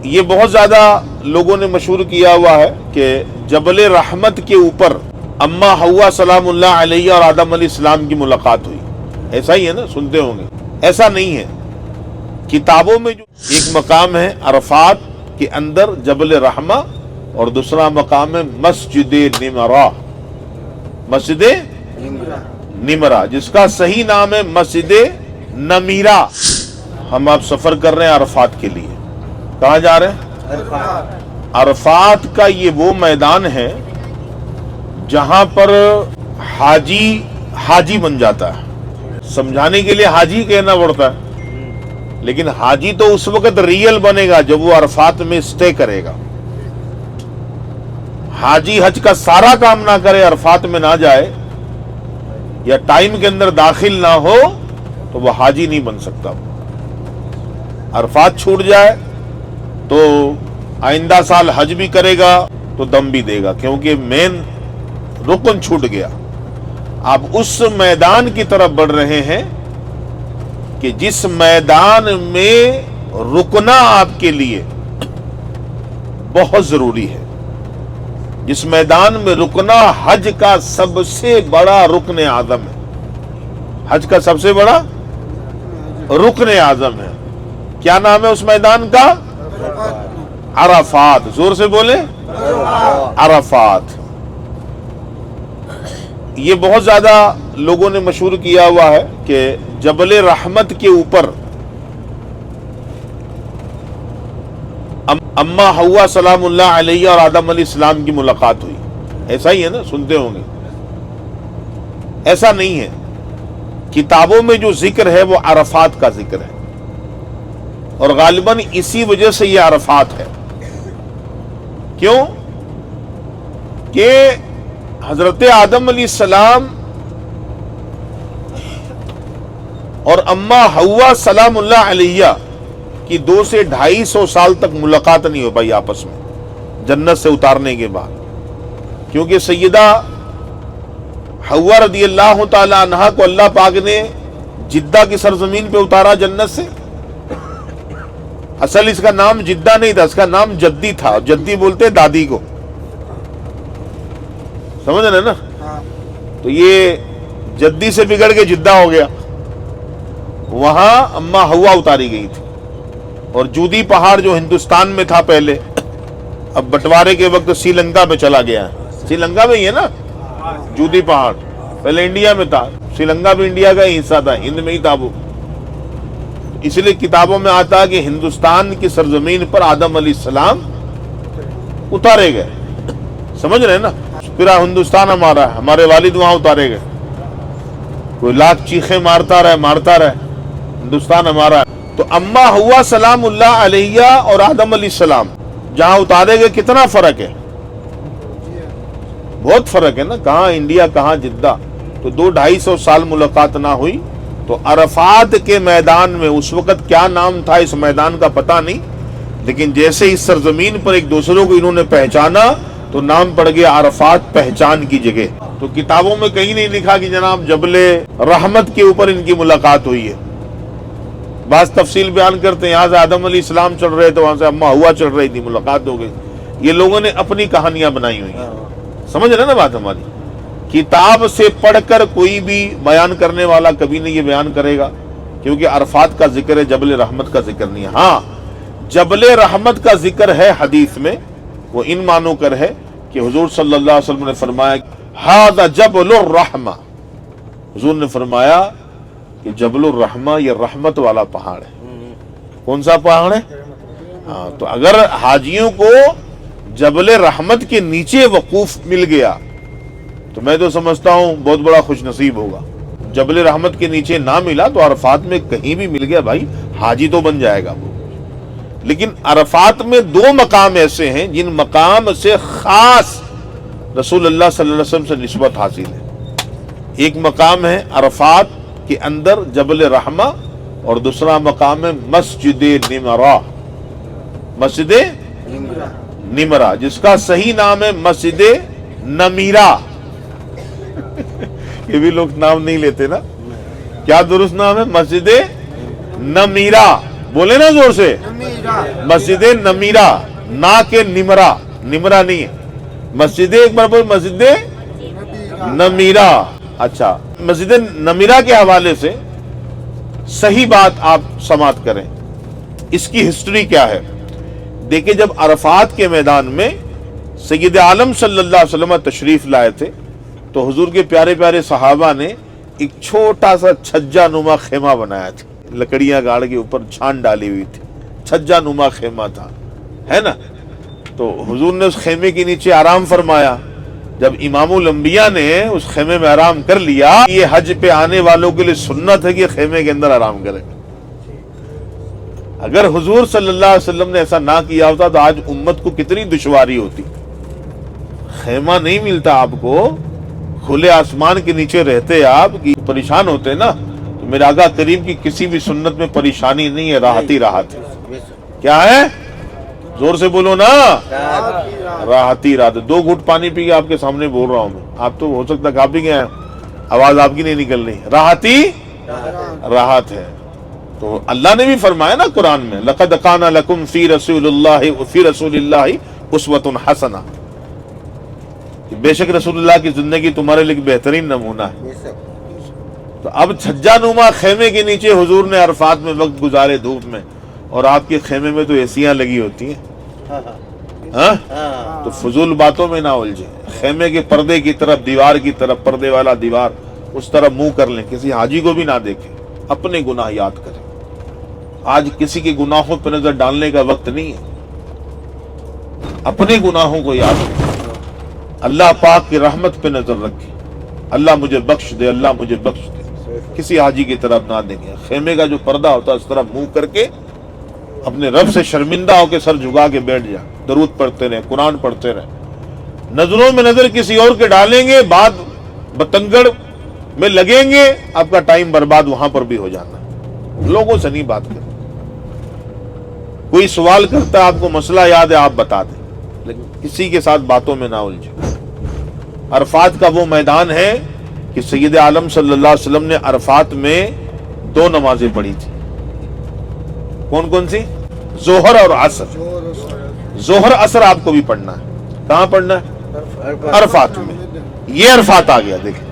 یہ بہت زیادہ لوگوں نے مشہور کیا ہوا ہے کہ جبل رحمت کے اوپر اما حوا سلام اللہ علیہ اور آدم علیہ السلام کی ملاقات ہوئی. ایسا ہی ہے نا، سنتے ہوں گے. ایسا نہیں ہے. کتابوں میں جو ایک مقام ہے عرفات کے اندر جبل رحمہ، اور دوسرا مقام ہے مسجد نمرہ. مسجد نمرہ جس کا صحیح نام ہے مسجد نمیرہ. ہم آپ سفر کر رہے ہیں عرفات کے لیے. کہاں جا رہے ہیں؟ عرفات کا یہ وہ میدان ہے جہاں پر حاجی بن جاتا ہے. سمجھانے کے لیے حاجی کہنا پڑتا ہے، لیکن حاجی تو اس وقت ریئل بنے گا جب وہ عرفات میں اسٹے کرے گا. حاجی حج کا سارا کام نہ کرے، عرفات میں نہ جائے یا ٹائم کے اندر داخل نہ ہو تو وہ حاجی نہیں بن سکتا. عرفات چھوٹ جائے تو آئندہ سال حج بھی کرے گا تو دم بھی دے گا، کیونکہ مین رکن چھوٹ گیا. آپ اس میدان کی طرف بڑھ رہے ہیں کہ جس میدان میں رکنا آپ کے لیے بہت ضروری ہے. جس میدان میں رکنا حج کا سب سے بڑا رکن اعظم ہے. حج کا سب سے بڑا رکن اعظم ہے. کیا نام ہے اس میدان کا؟ عرفات. زور سے بولے، عرفات. یہ بہت زیادہ لوگوں نے مشہور کیا ہوا ہے کہ جبل رحمت کے اوپر اما حوا سلام اللہ علیہ اور آدم علیہ السلام کی ملاقات ہوئی. ایسا ہی ہے نا، سنتے ہوں گے. ایسا نہیں ہے. کتابوں میں جو ذکر ہے وہ عرفات کا ذکر ہے، اور غالباً اسی وجہ سے یہ عرفات ہے. کیوں؟ کہ حضرت آدم علیہ السلام اور اما حوا سلام اللہ علیہ کی 200 سے 250 سال تک ملاقات نہیں ہو پائی آپس میں جنت سے اتارنے کے بعد. کیونکہ سیدہ حوا رضی اللہ تعالی عنہا کو اللہ پاک نے جدہ کی سرزمین پہ اتارا جنت سے. اصل اس کا نام جدہ نہیں تھا، اس کا نام جدی تھا. جدی بولتے دادی کو، سمجھ رہے نا؟ تو یہ جدی سے بگڑ کے جدہ ہو گیا. وہاں اما حوا اتاری گئی تھی. اور جودی پہاڑ جو ہندوستان میں تھا پہلے، اب بٹوارے کے وقت سری لنکا میں چلا گیا ہے. سری لنکا میں ہی ہے نا جودی پہاڑ، پہلے انڈیا میں تھا. سری لنکا بھی انڈیا کا ہی حصہ تھا، ہند میں ہی تھا وہ. اس لیے کتابوں میں آتا ہے کہ ہندوستان کی سرزمین پر آدم علیہ السلام اتارے گئے. سمجھ رہے ہیں نا؟ پورا ہندوستان ہمارا ہے، ہمارے والد وہاں اتارے گئے. کوئی لاکھ چیخیں مارتا رہے، ہندوستان ہمارا ہے. تو اما حوا سلام اللہ علیہ اور آدم علیہ السلام جہاں اتارے گئے، کتنا فرق ہے؟ بہت فرق ہے نا. کہاں انڈیا، کہاں جدہ. تو 200-250 سال ملاقات نہ ہوئی. تو عرفات کے میدان میں اس وقت کیا نام تھا اس میدان کا پتہ نہیں، لیکن جیسے اس سرزمین پر ایک دوسروں کو انہوں نے پہچانا تو نام پڑ گیا عرفات، پہچان کی جگہ. تو کتابوں میں کہیں نہیں لکھا کہ جناب جبل رحمت کے اوپر ان کی ملاقات ہوئی ہے. بعض تفصیل بیان کرتے ہیں، یہاں سے آدم علیہ السلام چڑھ رہے تھے، وہاں سے اما حوا چڑھ رہی تھی، ملاقات ہو گئی. یہ لوگوں نے اپنی کہانیاں بنائی ہوئی ہیں. سمجھ رہے نا بات ہماری؟ کتاب سے پڑھ کر کوئی بھی بیان کرنے والا کبھی نہیں یہ بیان کرے گا کیونکہ عرفات کا ذکر ہے، جبل رحمت کا ذکر نہیں ہے. ہاں، جبل رحمت کا ذکر ہے حدیث میں. وہ ان معنوں کر ہے کہ حضور صلی اللہ علیہ وسلم نے فرمایا ھذا جبل الرحمہ. حضور نے فرمایا کہ جبل الرحمہ یہ رحمت والا پہاڑ ہے. کون سا پہاڑ ہے؟ ہاں، تو اگر حاجیوں کو جبل رحمت کے نیچے وقوف مل گیا تو میں تو سمجھتا ہوں بہت بڑا خوش نصیب ہوگا. جبل رحمت کے نیچے نہ ملا تو عرفات میں کہیں بھی مل گیا بھائی، حاجی تو بن جائے گا وہ. لیکن عرفات میں 2 مقام ایسے ہیں جن مقام سے خاص رسول اللہ صلی اللہ علیہ وسلم سے نسبت حاصل ہے. ایک مقام ہے عرفات کے اندر جبل رحمہ، اور دوسرا مقام ہے مسجد نمرہ. مسجد نمرہ جس کا صحیح نام ہے مسجد نمیرہ. یہ بھی لوگ نام نہیں لیتے نا. کیا درست نام ہے؟ مسجد نمیرہ. بولے نا زور سے, مسجد نمیرہ, نا کہ نمرہ, نمرہ نہیں ہے, مسجد, ایک بار بول, مسجد نمیرہ. اچھا, مسجد نمیرہ کے حوالے سے صحیح بات آپ سماعت کریں. اس کی ہسٹری کیا ہے؟ دیکھیں, جب عرفات کے میدان میں سید عالم صلی اللہ علیہ وسلم تشریف لائے تھے تو حضور کے پیارے پیارے صحابہ نے ایک چھوٹا سا چھجا نما خیمہ بنایا تھا, لکڑیاں گاڑ کے اوپر چھان ڈالی ہوئی تھی, چھجا نما خیمہ تھا, ہے نا. تو حضور نے اس خیمے کے نیچے آرام فرمایا. جب امام الانبیاء نے اس خیمے میں آرام کر لیا, یہ حج پہ آنے والوں کے لیے سنت ہے کہ خیمے کے اندر آرام کرے. اگر حضور صلی اللہ علیہ وسلم نے ایسا نہ کیا ہوتا تو آج امت کو کتنی دشواری ہوتی. خیمہ نہیں ملتا آپ کو, کھلے آسمان کے نیچے رہتے آپ کی پریشان ہوتے نا. تو میرے آقا کریم کی کسی بھی سنت میں پریشانی نہیں ہے, راحت ہی راحت ہے. کیا ہے؟ زور سے بولو نا, راحت ہی راحت. 2 گھٹ پانی پی کے آپ کے سامنے بول رہا ہوں میں. آپ تو ہو سکتا کہ آپ بھی گئے, آواز آپ کی نہیں نکل رہی. راحت ہی راحت ہے. تو اللہ نے بھی فرمایا نا قرآن میں, لقد کان لکم فی رسول اللہ اسوۃ حسنہ, بے شک رسول اللہ کی زندگی تمہارے لیے بہترین نمونہ ہے. تو اب چھجا نما خیمے کے نیچے حضور نے عرفات میں وقت گزارے دھوپ میں, اور آپ کے خیمے میں تو ایسیاں لگی ہوتی ہیں. تو فضول باتوں میں نہ الجھے. خیمے کے پردے کی طرف, دیوار کی طرف, پردے والا دیوار, اس طرف منہ کر لیں, کسی حاجی کو بھی نہ دیکھیں, اپنے گناہ یاد کریں. آج کسی کے گناہوں پہ نظر ڈالنے کا وقت نہیں ہے, اپنے گناہوں کو یاد کریں. اللہ پاک کی رحمت پہ نظر رکھیں, اللہ مجھے بخش دے, اللہ مجھے بخش دے. کسی حاجی کی طرف نہ دیکھیں. خیمے کا جو پردہ ہوتا ہے اس طرح منہ کر کے اپنے رب سے شرمندہ ہو کے سر جھکا کے بیٹھ جائیں, درود پڑھتے رہیں, قرآن پڑھتے رہیں. نظروں میں نظر کسی اور کے ڈالیں گے, بعد بتنگڑ میں لگیں گے, آپ کا ٹائم برباد وہاں پر بھی ہو جانا. لوگوں سے نہیں بات کریں. کوئی سوال کرتا ہے, آپ کو مسئلہ یاد ہے, آپ بتا دیں, لیکن کسی کے ساتھ باتوں میں نہ الجھیں. عرفات کا وہ میدان ہے کہ سید عالم صلی اللہ علیہ وسلم نے عرفات میں 2 نمازیں پڑھی تھی. کون کون سی؟ ظہر اور عصر. ظہر عصر آپ کو بھی پڑھنا ہے. کہاں پڑھنا ہے؟ عرفات میں. یہ عرفات آ گیا. دیکھیں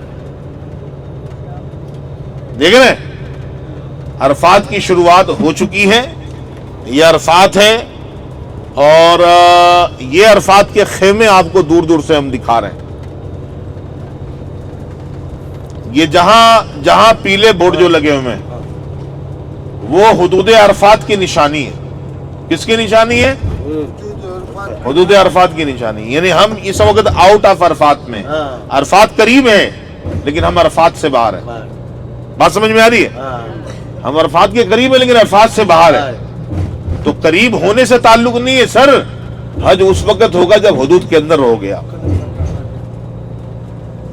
دیکھ رہے ہیں, عرفات کی شروعات ہو چکی ہے. یہ عرفات ہے, اور یہ عرفات کے خیمے آپ کو دور دور سے ہم دکھا رہے ہیں. یہ جہاں پیلے بورڈ جو لگے ہوئے ہیں وہ حدود عرفات کی نشانی ہے. کس کی نشانی ہے؟ حدود عرفات کی نشانی. یعنی ہم اس وقت آؤٹ آف عرفات میں, عرفات قریب ہے لیکن ہم عرفات سے باہر ہیں. بات سمجھ میں آ رہی ہے؟ ہم عرفات کے قریب ہیں لیکن عرفات سے باہر ہیں. تو قریب ہونے سے تعلق نہیں ہے سر, حج اس وقت ہوگا جب حدود کے اندر ہو گیا.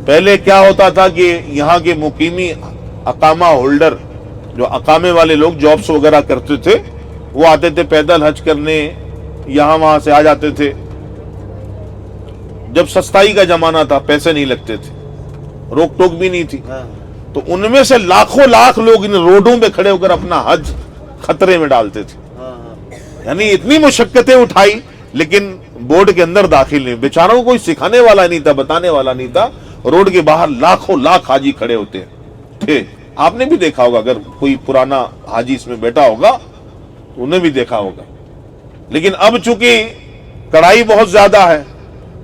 پہلے کیا ہوتا تھا کہ یہاں کے مقیمی اقامہ ہولڈر, جو اقامے والے لوگ جابس وغیرہ کرتے تھے, وہ آتے تھے پیدل حج کرنے, یہاں وہاں سے آ جاتے تھے. جب سستائی کا زمانہ تھا, پیسے نہیں لگتے تھے, روک ٹوک بھی نہیں تھی, تو ان میں سے لاکھوں لاکھ لوگ ان روڈوں پہ کھڑے ہو کر اپنا حج خطرے میں ڈالتے تھے. یعنی اتنی مشقتیں اٹھائی لیکن بورڈ کے اندر داخل نہیں. بیچاروں کو کوئی سکھانے والا نہیں تھا, بتانے والا نہیں تھا. روڈ کے باہر لاکھوں لاکھ حاجی کھڑے ہوتے تھے. آپ نے بھی دیکھا ہوگا, اگر کوئی پرانا حاجی اس میں بیٹھا ہوگا تو انہیں بھی دیکھا ہوگا. لیکن اب چونکہ کڑائی بہت زیادہ ہے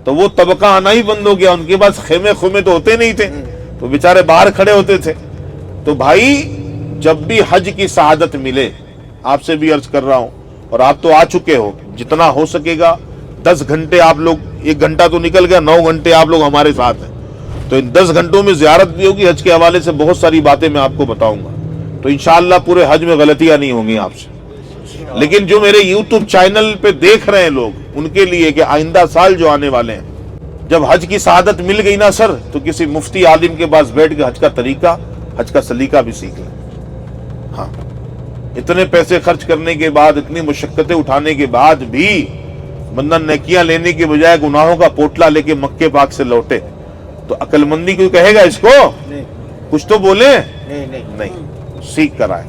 تو وہ طبقہ آنا ہی بند ہو گیا. ان کے پاس خیمے تو ہوتے نہیں تھے, تو بیچارے باہر کھڑے ہوتے تھے. تو بھائی جب بھی حج کی سعادت ملے, آپ سے بھی عرض کر رہا ہوں, اور آپ تو آ چکے ہو, جتنا ہو سکے گا 10 گھنٹے آپ لوگ, 1 گھنٹہ تو نکل گیا, 9 گھنٹے آپ لوگ ہمارے ساتھ ہیں. تو ان 10 گھنٹوں میں زیارت بھی ہوگی, حج کے حوالے سے بہت ساری باتیں میں آپ کو بتاؤں گا. تو انشاءاللہ پورے حج میں غلطیاں نہیں ہوں گی آپ سے. لیکن جو میرے یوٹیوب چینل پہ دیکھ رہے ہیں لوگ, ان کے لیے کہ آئندہ سال جو آنے والے ہیں, جب حج کی سعادت مل گئی نا سر, تو کسی مفتی عالم کے پاس بیٹھ کے حج کا طریقہ, حج کا سلیقہ بھی سیکھ لیں. ہاں, اتنے پیسے خرچ کرنے کے بعد, اتنی مشقتیں اٹھانے کے بعد بھی بندہ نیکیاں لینے کے بجائے گناہوں کا پوٹلا لے کے مکے پاک سے لوٹے, تو عقل مندی کوئی کہے گا اس کو؟ کچھ تو بولے. نہیں, سیکھ کر آئے.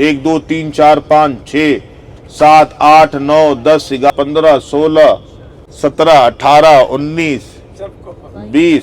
1 2 3 4 5 6 7 8 9 10 11 15 16 17 18 19 20,